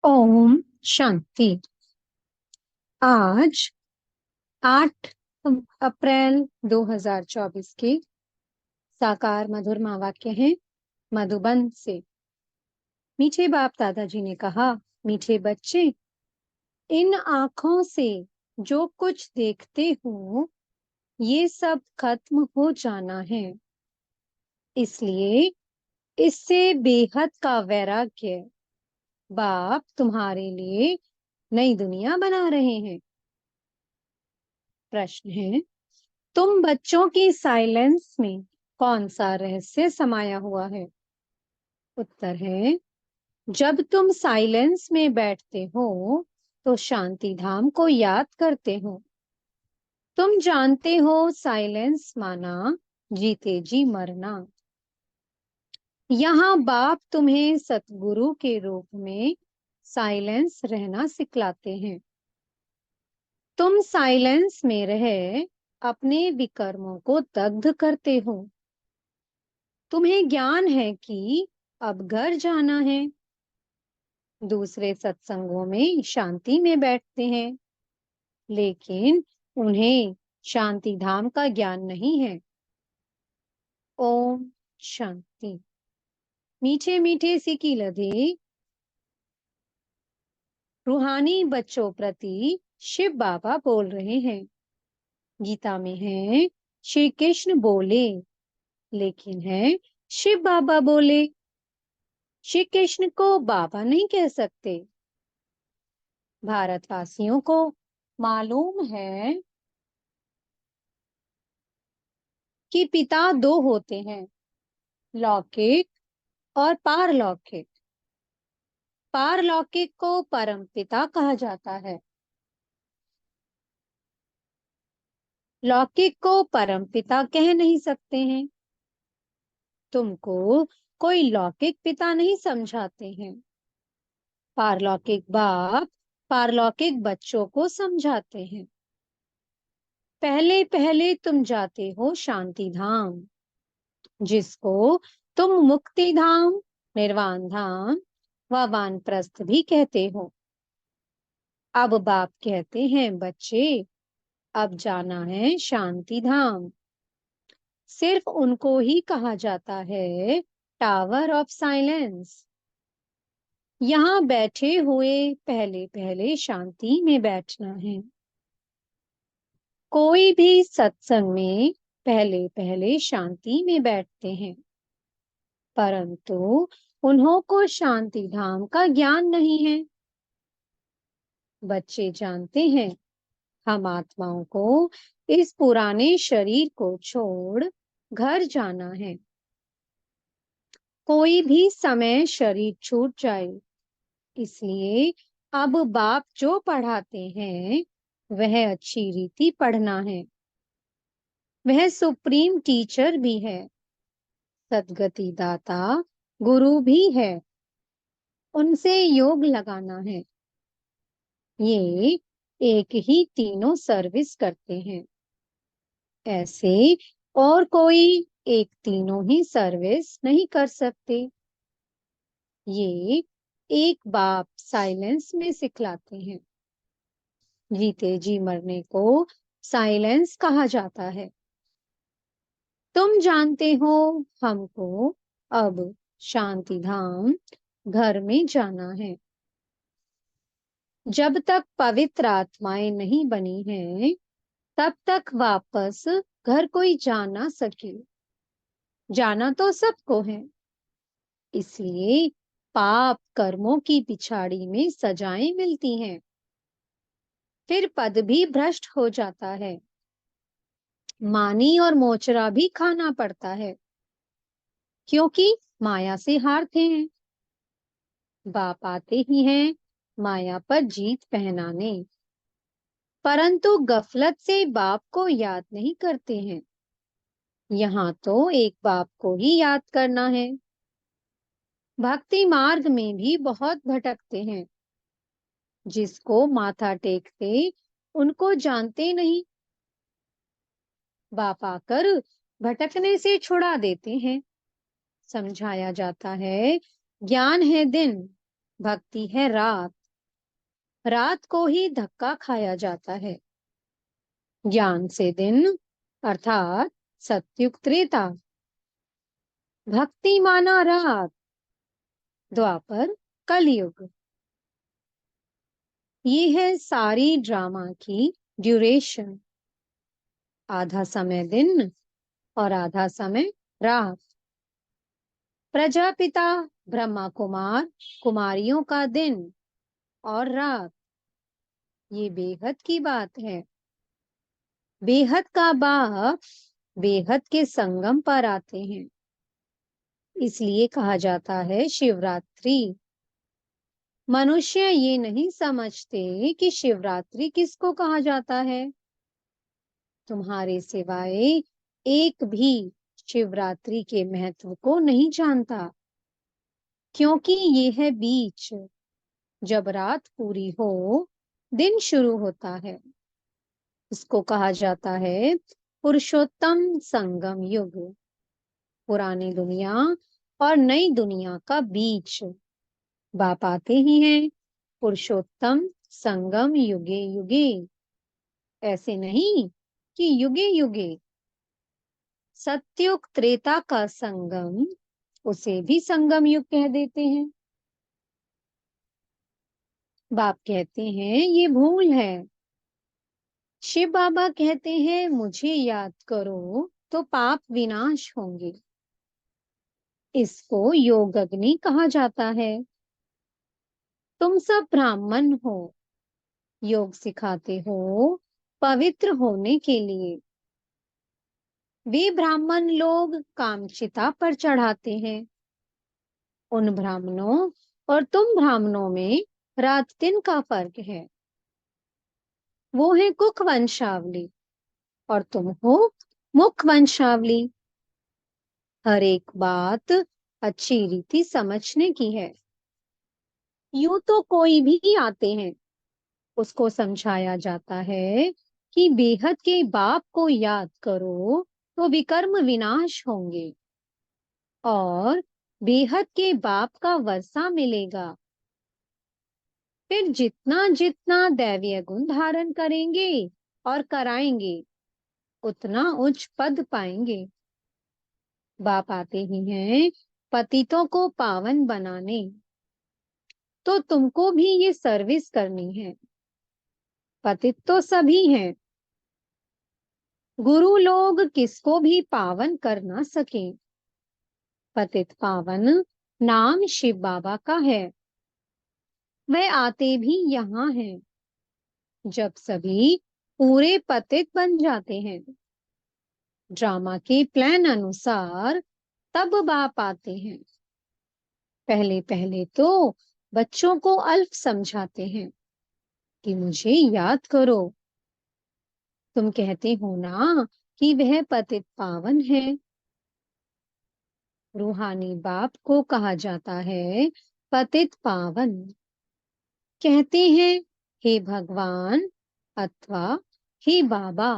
ओम शांति। आज 8 अप्रैल 2024 के साकार मधुर वाक्य हैं मधुबन से। मीठे बाप दादाजी ने कहा, मीठे बच्चे, इन आंखों से जो कुछ देखते हो ये सब खत्म हो जाना है। इसलिए इससे बेहद का वैराग्य बाप तुम्हारे लिए नई दुनिया बना रहे हैं। प्रश्न है, तुम बच्चों की साइलेंस में कौन सा रहस्य समाया हुआ है? उत्तर है, जब तुम साइलेंस में बैठते हो तो शांति धाम को याद करते हो। तुम जानते हो साइलेंस माना जीते जी मरना। यहाँ बाप तुम्हें सतगुरु के रूप में साइलेंस रहना सिखलाते हैं। तुम साइलेंस में रह अपने विकर्मों को दग्ध करते हो। तुम्हें ज्ञान है कि अब घर जाना है। दूसरे सत्संगों में शांति में बैठते हैं, लेकिन उन्हें शांति धाम का ज्ञान नहीं है। ओम शांति। मीठे मीठे सिकी लधे रूहानी बच्चों प्रति शिव बाबा बोल रहे हैं। गीता में है, श्री कृष्ण बोले, लेकिन है शिव बाबा बोले। श्री कृष्ण को बाबा नहीं कह सकते। भारतवासियों को मालूम है कि पिता दो होते हैं, लौकिक और पारलौकिक। पारलौकिक को परम पिता कहा जाता है, लौकिक को परम पिता कह नहीं सकते हैं। तुमको कोई लौकिक पिता नहीं समझाते हैं। पारलौकिक बाप पारलौकिक बच्चों को समझाते हैं। पहले पहले तुम जाते हो शांति धाम, जिसको तुम मुक्ति धाम, निर्वाण धाम व वानप्रस्थ भी कहते हो। अब बाप कहते हैं, बच्चे अब जाना है शांति धाम। सिर्फ उनको ही कहा जाता है टावर ऑफ साइलेंस। यहाँ बैठे हुए पहले पहले शांति में बैठना है। कोई भी सत्संग में पहले पहले शांति में बैठते हैं, परंतु उन्हों को शांति धाम का ज्ञान नहीं है। बच्चे जानते हैं हम आत्माओं को इस पुराने शरीर को छोड़ घर जाना है। कोई भी समय शरीर छूट जाए, इसलिए अब बाप जो पढ़ाते हैं वह अच्छी रीति पढ़ना है। वह सुप्रीम टीचर भी है, सदगति दाता गुरु भी है। उनसे योग लगाना है। ये एक ही तीनों सर्विस करते हैं। ऐसे और कोई एक तीनों ही सर्विस नहीं कर सकते। ये एक बाप साइलेंस में सिखलाते हैं। जीते जी मरने को साइलेंस कहा जाता है। तुम जानते हो हमको अब शांति धाम घर में जाना है। जब तक पवित्र आत्माएं नहीं बनी हैं, तब तक वापस घर कोई जा ना सके। जाना तो सबको है, इसलिए पाप कर्मों की पिछाड़ी में सजाएं मिलती हैं। फिर पद भी भ्रष्ट हो जाता है। मानी और मोचरा भी खाना पड़ता है, क्योंकि माया से हारते हैं। बाप आते ही हैं माया पर जीत पहनाने, परंतु गफलत से बाप को याद नहीं करते हैं। यहाँ तो एक बाप को ही याद करना है। भक्ति मार्ग में भी बहुत भटकते हैं। जिसको माथा टेकते उनको जानते नहीं। बाप आकर भटकने से छुड़ा देते हैं। समझाया जाता है, ज्ञान है दिन, भक्ति है रात, रात को ही धक्का खाया जाता है। ज्ञान से दिन अर्थात सत्युग त्रेता, भक्ति माना रात, द्वापर कलयुग। ये है सारी ड्रामा की ड्यूरेशन। आधा समय दिन और आधा समय रात। प्रजापिता ब्रह्मा कुमार कुमारियों का दिन और रात, ये बेहद की बात है। बेहद का बाप बेहद के संगम पर आते हैं, इसलिए कहा जाता है शिवरात्रि। मनुष्य ये नहीं समझते कि शिवरात्रि किसको कहा जाता है। तुम्हारे सिवाय एक भी शिवरात्रि के महत्व को नहीं जानता, क्योंकि ये है बीच। जब रात पूरी हो, दिन शुरू होता है। इसको कहा जाता है पुरुषोत्तम संगम युग, पुरानी दुनिया और नई दुनिया का बीच। बाप आते ही हैं पुरुषोत्तम संगम युगे युगे, ऐसे नहीं कि युगे युगे। सत्युग त्रेता का संगम, उसे भी संगम युग कह देते हैं। बाप कहते हैं ये भूल है। शिव बाबा कहते हैं मुझे याद करो तो पाप विनाश होंगे। इसको योग अग्नि कहा जाता है। तुम सब ब्राह्मण हो, योग सिखाते हो पवित्र होने के लिए। वे ब्राह्मण लोग कामचिता पर चढ़ाते हैं। उन ब्राह्मणों और तुम ब्राह्मणों में रात दिन का फर्क है। वो है कुक वंशावली और तुम हो मुख वंशावली। हर एक बात अच्छी रीति समझने की है। यूं तो कोई भी आते हैं, उसको समझाया जाता है कि बेहद के बाप को याद करो तो विकर्म विनाश होंगे और बेहद के बाप का वर्षा मिलेगा। फिर जितना जितना दैवीय गुण धारण करेंगे और कराएंगे, उतना उच्च पद पाएंगे। बाप आते ही हैं पतितों को पावन बनाने, तो तुमको भी ये सर्विस करनी है। पतित तो सभी हैं, गुरु लोग किसको भी पावन कर ना सके। पतित पावन नाम शिव बाबा का है। वह आते भी यहाँ हैं जब सभी पूरे पतित बन जाते हैं। ड्रामा के प्लान अनुसार तब बाप आते हैं। पहले पहले तो बच्चों को अल्प समझाते हैं कि मुझे याद करो। तुम कहते हो ना कि वह पतित पावन है। रूहानी बाप को कहा जाता है पतित पावन। कहते हैं हे भगवान अथवा हे बाबा,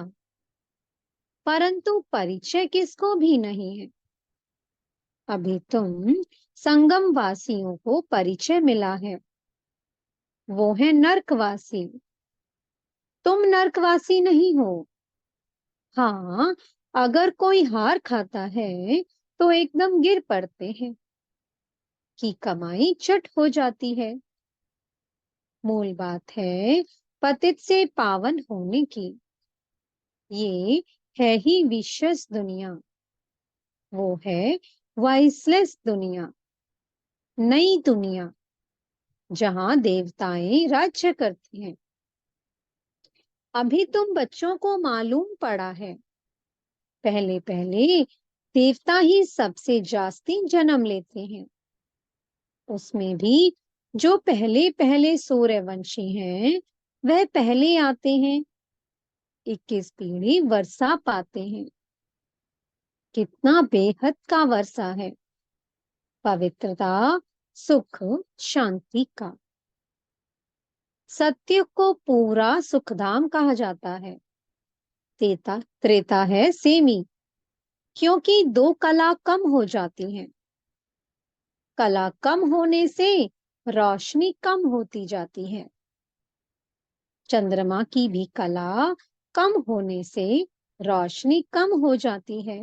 परंतु परिचय किसको भी नहीं है। अभी तुम संगम वासियों को परिचय मिला है, वो है नर्कवासी। तुम नर्कवासी नहीं हो। हाँ, अगर कोई हार खाता है तो एकदम गिर पड़ते हैं कि कमाई चट हो जाती है। मूल बात है पतित से पावन होने की। ये है ही विशेष दुनिया, वो है वाइसलेस दुनिया, नई दुनिया जहां देवताएं राज्य करती हैं। अभी तुम बच्चों को मालूम पड़ा है, पहले पहले देवता ही सबसे जास्ती जन्म लेते हैं। उसमें भी जो पहले पहले सूर्यवंशी हैं, वह पहले आते हैं। 21 पीढ़ी वर्षा पाते हैं। कितना बेहद का वर्षा है, पवित्रता सुख शांति का। सत्य को पूरा सुखधाम कहा जाता है। त्रेता त्रेता है सेमी, क्योंकि दो कला कम हो जाती हैं। कला कम होने से रोशनी कम होती जाती है। चंद्रमा की भी कला कम होने से रोशनी कम हो जाती है।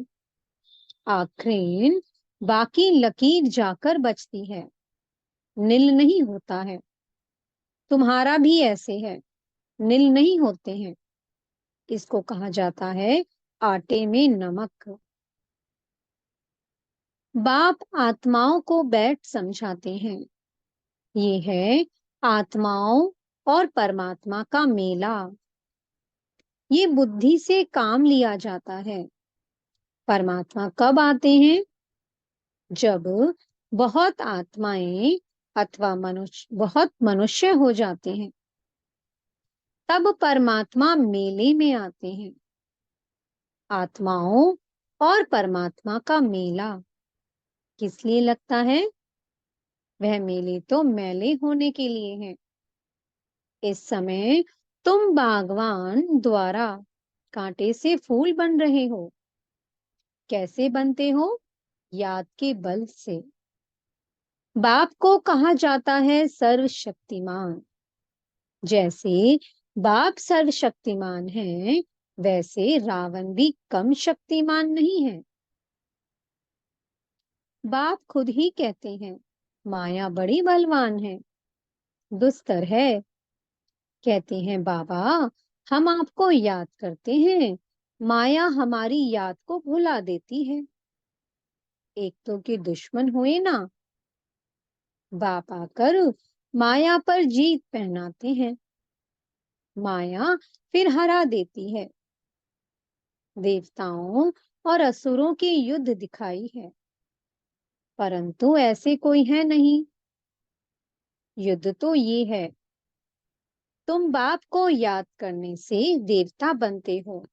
आखिर बाकी लकीर जाकर बचती है, नील नहीं होता है। तुम्हारा भी ऐसे है, नील नहीं होते हैं। इसको कहा जाता है आटे में नमक। बाप आत्माओं को बैठ समझाते हैं। ये है आत्माओं और परमात्मा का मेला। ये बुद्धि से काम लिया जाता है। परमात्मा कब आते हैं? जब बहुत आत्माएं अथवा बहुत मनुष्य हो जाते हैं, तब परमात्मा मेले में आते हैं। आत्माओं और परमात्मा का मेला किस लिए लगता है? वह मेले तो मेले होने के लिए है। इस समय तुम बागवान द्वारा कांटे से फूल बन रहे हो। कैसे बनते हो? याद के बल से। बाप को कहा जाता है सर्वशक्तिमान। जैसे बाप सर्वशक्तिमान है, वैसे रावण भी कम शक्तिमान नहीं है। बाप खुद ही कहते हैं माया बड़ी बलवान है, दुस्तर है। कहते हैं बाबा, हम आपको याद करते हैं, माया हमारी याद को भुला देती है। एक तो के दुश्मन हुए ना। बाप आकर माया पर जीत पहनाते हैं। माया फिर हरा देती है। देवताओं और असुरों के युद्ध दिखाई है, परंतु ऐसे कोई है नहीं। युद्ध तो ये है, तुम बाप को याद करने से देवता बनते हो।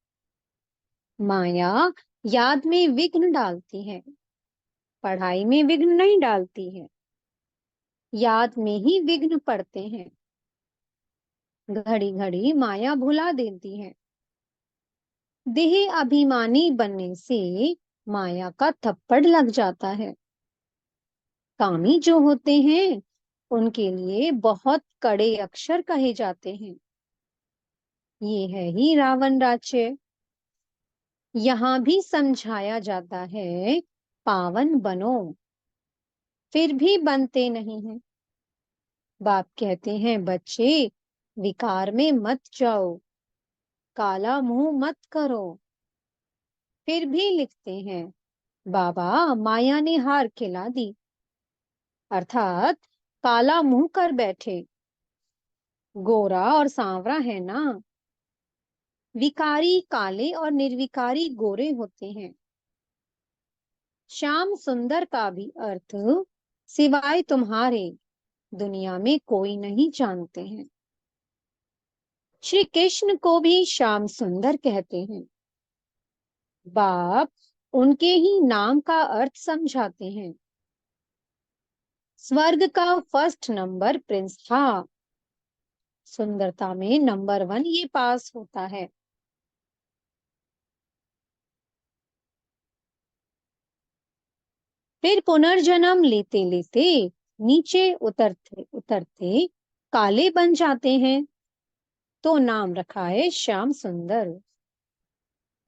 माया याद में विघ्न डालती है, पढ़ाई में विघ्न नहीं डालती है। याद में ही विघ्न पड़ते हैं। घड़ी घड़ी माया भुला देती है। देह अभिमानी बनने से माया का थप्पड़ लग जाता है। कामी जो होते हैं, उनके लिए बहुत कड़े अक्षर कहे जाते हैं। ये है ही रावण राज्य। यहाँ भी समझाया जाता है पावन बनो, फिर भी बनते नहीं हैं। बाप कहते हैं बच्चे, विकार में मत जाओ, काला मुंह मत करो। फिर भी लिखते हैं बाबा माया ने हार खिला दी, अर्थात काला मुंह कर बैठे। गोरा और सांवरा है ना। विकारी काले और निर्विकारी गोरे होते हैं। श्याम सुंदर का भी अर्थ सिवाय तुम्हारे दुनिया में कोई नहीं जानते हैं। श्री कृष्ण को भी श्याम सुंदर कहते हैं। बाप उनके ही नाम का अर्थ समझाते हैं। स्वर्ग का फर्स्ट नंबर प्रिंस था। सुंदरता में नंबर 1 ये पास होता है। फिर पुनर्जन्म लेते लेते नीचे उतरते उतरते काले बन जाते हैं, तो नाम रखा है श्याम सुंदर।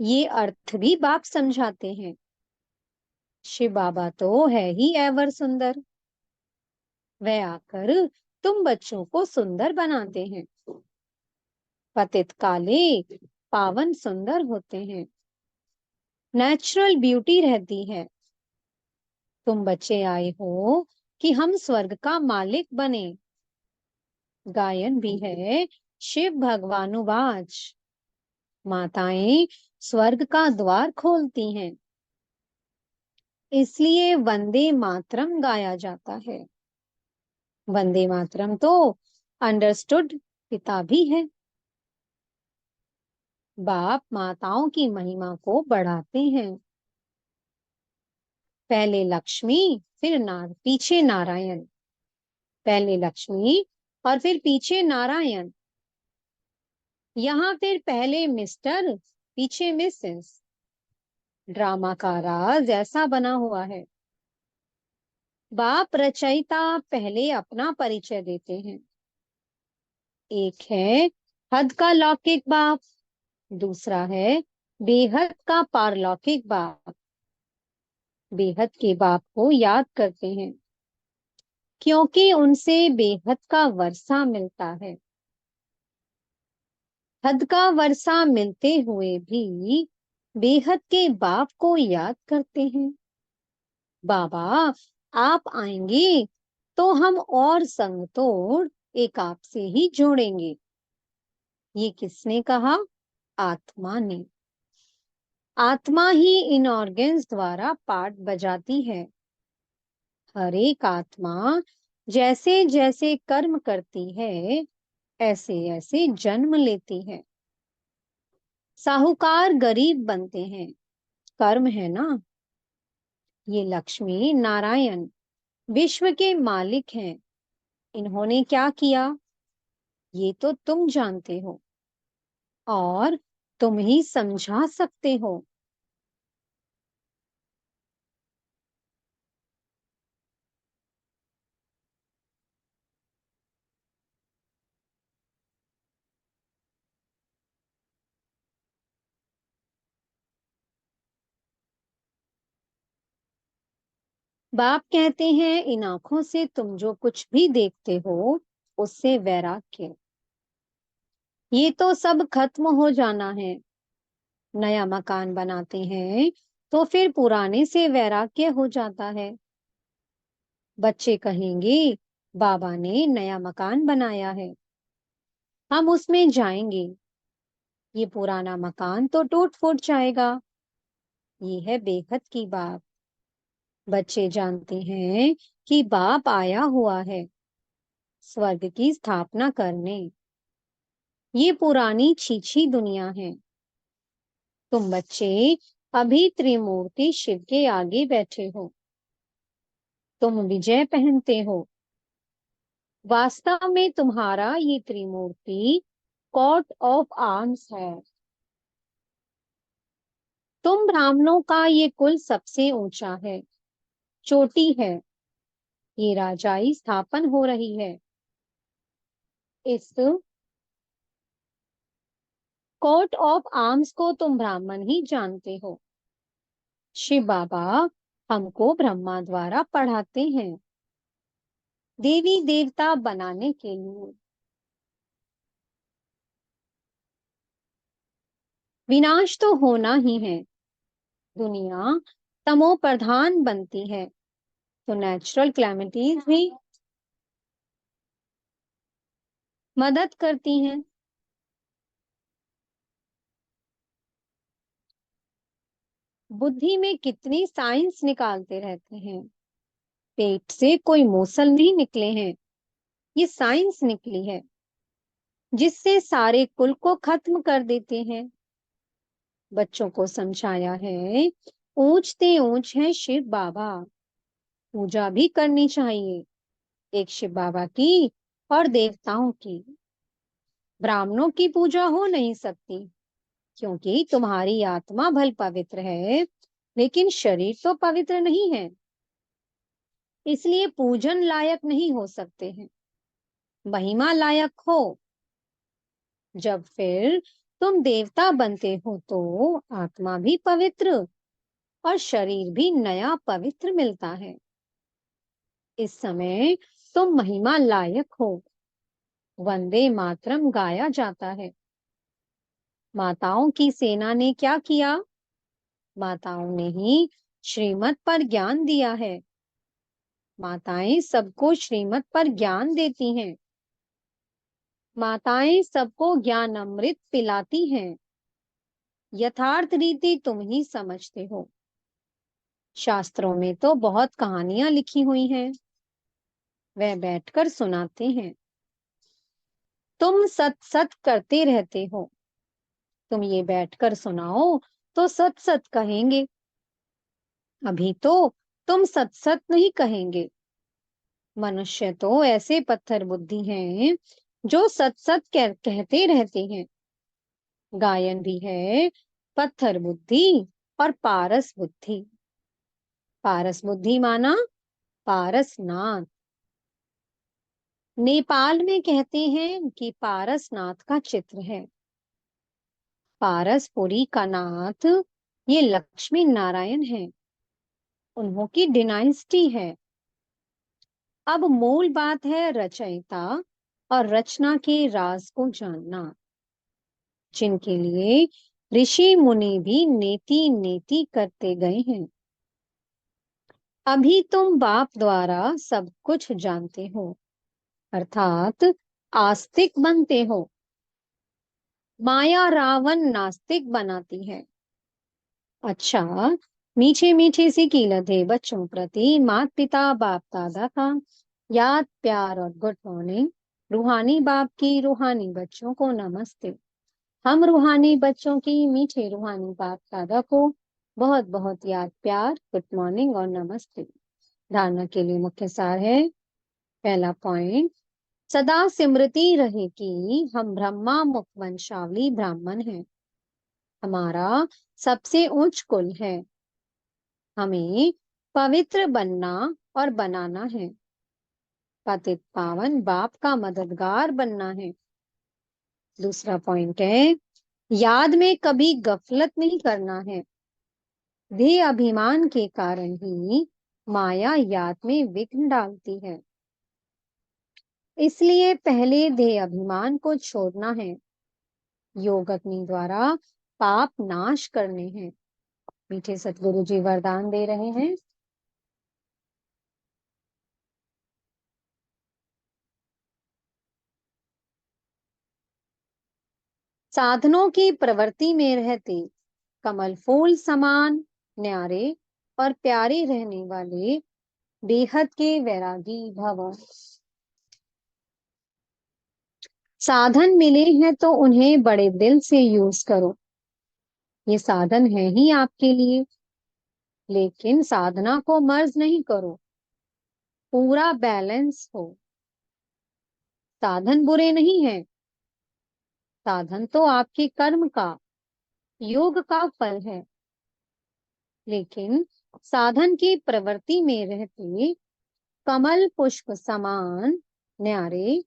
ये अर्थ भी बाप समझाते हैं। शिव बाबा तो है ही एवर सुंदर। वह आकर तुम बच्चों को सुंदर बनाते हैं। पतित काले पावन सुंदर होते हैं। नेचुरल ब्यूटी रहती है। तुम बच्चे आए हो कि हम स्वर्ग का मालिक बने। गायन भी है शिव भगवानुवाच। माताएं स्वर्ग का द्वार खोलती हैं, इसलिए वंदे मातरम गाया जाता है। वंदे मातरम तो अंडरस्टूड पिता भी है। बाप माताओं की महिमा को बढ़ाते हैं। पहले लक्ष्मी, फिर पीछे नारायण। पहले लक्ष्मी और फिर पीछे नारायण। यहाँ फिर पहले मिस्टर, पीछे मिसेस। ड्रामा का राज ऐसा बना हुआ है। बाप रचयिता पहले अपना परिचय देते हैं। एक है हद का लौकिक बाप, दूसरा है बेहद का पारलौकिक बाप। बेहद के बाप को याद करते हैं क्योंकि उनसे बेहद का वर्षा मिलता है। हद का वर्षा मिलते हुए भी बेहद के बाप को याद करते हैं। बाबा, आप आएंगे तो हम और संग तोड़ एक आपसे ही जोड़ेंगे। ये किसने कहा? आत्मा ने। आत्मा ही इन ऑर्गन्स द्वारा पार्ट बजाती है। हर एक आत्मा जैसे जैसे कर्म करती है, ऐसे ऐसे जन्म लेती है। साहूकार गरीब बनते हैं, कर्म है ना। ये लक्ष्मी नारायण विश्व के मालिक हैं। इन्होंने क्या किया, ये तो तुम जानते हो और तुम ही समझा सकते हो। बाप कहते हैं, इन आंखों से तुम जो कुछ भी देखते हो उससे वैराग्य। ये तो सब खत्म हो जाना है। नया मकान बनाते हैं तो फिर पुराने से वैराग्य हो जाता है। बच्चे कहेंगे, बाबा ने नया मकान बनाया है, हम उसमें जाएंगे। ये पुराना मकान तो टूट फूट जाएगा। ये है बेहद की बात। बच्चे जानते हैं कि बाप आया हुआ है स्वर्ग की स्थापना करने। ये पुरानी छीछी दुनिया है। तुम बच्चे अभी त्रिमूर्ति शिव के आगे बैठे हो। तुम विजय पहनते हो। वास्तव में तुम्हारा ये त्रिमूर्ति कोट ऑफ आर्म्स है। तुम ब्राह्मणों का ये कुल सबसे ऊंचा है, चोटी है। ये राजाई स्थापन हो रही है। इस कोट ऑफ आर्म्स को तुम ब्राह्मण ही जानते हो। शिव बाबा हमको ब्रह्मा द्वारा पढ़ाते हैं देवी देवता बनाने के लिए। विनाश तो होना ही है। दुनिया तमो प्रधान बनती है तो नेचुरल क्लैमिटीज भी मदद करती हैं। बुद्धि में कितनी साइंस निकालते रहते हैं। पेट से कोई मोसल नहीं निकले हैं, ये साइंस निकली है जिससे सारे कुल को खत्म कर देते हैं। बच्चों को समझाया है, ऊंचते ऊंच है शिव बाबा, पूजा भी करनी चाहिए। एक शिव बाबा की और देवताओं की। ब्राह्मणों की पूजा हो नहीं सकती क्योंकि तुम्हारी आत्मा भल पवित्र है लेकिन शरीर तो पवित्र नहीं है, इसलिए पूजन लायक नहीं हो सकते हैं। महिमा लायक हो। जब फिर तुम देवता बनते हो तो आत्मा भी पवित्र और शरीर भी नया पवित्र मिलता है। इस समय तुम महिमा लायक हो। वंदे मातरम गाया जाता है। माताओं की सेना ने क्या किया? माताओं ने ही श्रीमत पर ज्ञान दिया है। माताएं सबको श्रीमत पर ज्ञान देती हैं। माताएं सबको ज्ञान अमृत पिलाती हैं। यथार्थ रीति तुम ही समझते हो। शास्त्रों में तो बहुत कहानियां लिखी हुई हैं, वह बैठकर सुनाते हैं। तुम सत सत करते रहते हो। तुम ये बैठकर सुनाओ तो सत सत कहेंगे। अभी तो तुम सत सत नहीं कहेंगे। मनुष्य तो ऐसे पत्थर बुद्धि हैं जो सत सत कहते रहते हैं। गायन भी है पत्थर बुद्धि और पारस बुद्धि। पारस बुद्धि माना पारसनाथ। नेपाल में कहते हैं कि पारसनाथ का चित्र है। पारसपुरी का नाथ ये लक्ष्मी नारायण है, उन्हों की डिनाइस्टी है। अब मूल बात है रचयिता और रचना के राज को जानना, जिनके लिए ऋषि मुनि भी नेति नेति करते गए हैं। अभी तुम बाप द्वारा सब कुछ जानते हो, अर्थात आस्तिक बनते हो। माया रावण नास्तिक बनाती है। अच्छा, मीठे मीठे सी कीलत है बच्चों प्रति माता पिता बाप दादा का याद प्यार और गुड मॉर्निंग। रूहानी बाप की रूहानी बच्चों को नमस्ते। हम रूहानी बच्चों की मीठे रूहानी बाप दादा को बहुत बहुत याद प्यार गुड मॉर्निंग और नमस्ते। धारणा के लिए मुख्य सार है। पहला पॉइंट, सदा स्मृति रहे कि हम ब्रह्मा मुख वंशावली ब्राह्मण हैं। हमारा सबसे उच्च कुल है। हमें पवित्र बनना और बनाना है। पतित पावन बाप का मददगार बनना है। दूसरा पॉइंट है, याद में कभी गफलत नहीं करना है। देह अभिमान के कारण ही माया याद में विघ्न डालती है। इसलिए पहले देह अभिमान को छोड़ना है। योग अग्नि द्वारा पाप नाश करने हैं। मीठे सतगुरु जी वरदान दे रहे हैं। साधनों की प्रवृत्ति में रहते कमल फूल समान न्यारे और प्यारे रहने वाले बेहद के वैरागी भवो। साधन मिले हैं तो उन्हें बड़े दिल से यूज करो। ये साधन है ही आपके लिए, लेकिन साधना को मर्ज नहीं करो। पूरा बैलेंस हो। साधन बुरे नहीं है। साधन तो आपके कर्म का योग का फल है। लेकिन साधन की प्रवृत्ति में रहते कमल पुष्प समान न्यारे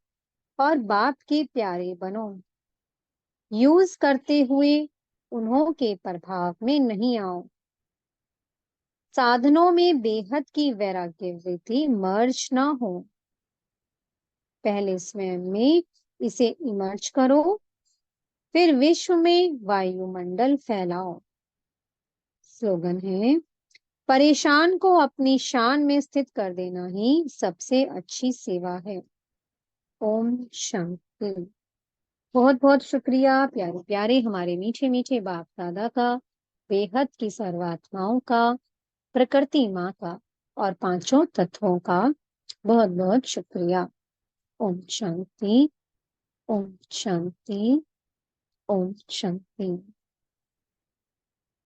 और बाप के प्यारे बनो। यूज करते हुए उन्हों के प्रभाव में नहीं आओ। साधनों में बेहद की वैराग्य वृत्ति मर्ज ना हो। पहले स्वयं में इसे इमर्ज करो, फिर विश्व में वायुमंडल फैलाओ। स्लोगन है, परेशान को अपनी शान में स्थित कर देना ही सबसे अच्छी सेवा है। ओम शांति। बहुत बहुत शुक्रिया प्यारे प्यारे हमारे मीठे मीठे बाप दादा का, बेहद की सर्वात्माओं का, प्रकृति माँ का और पांचों तत्वों का बहुत बहुत शुक्रिया। ओम शांति। ओम शांति। ओम शांति।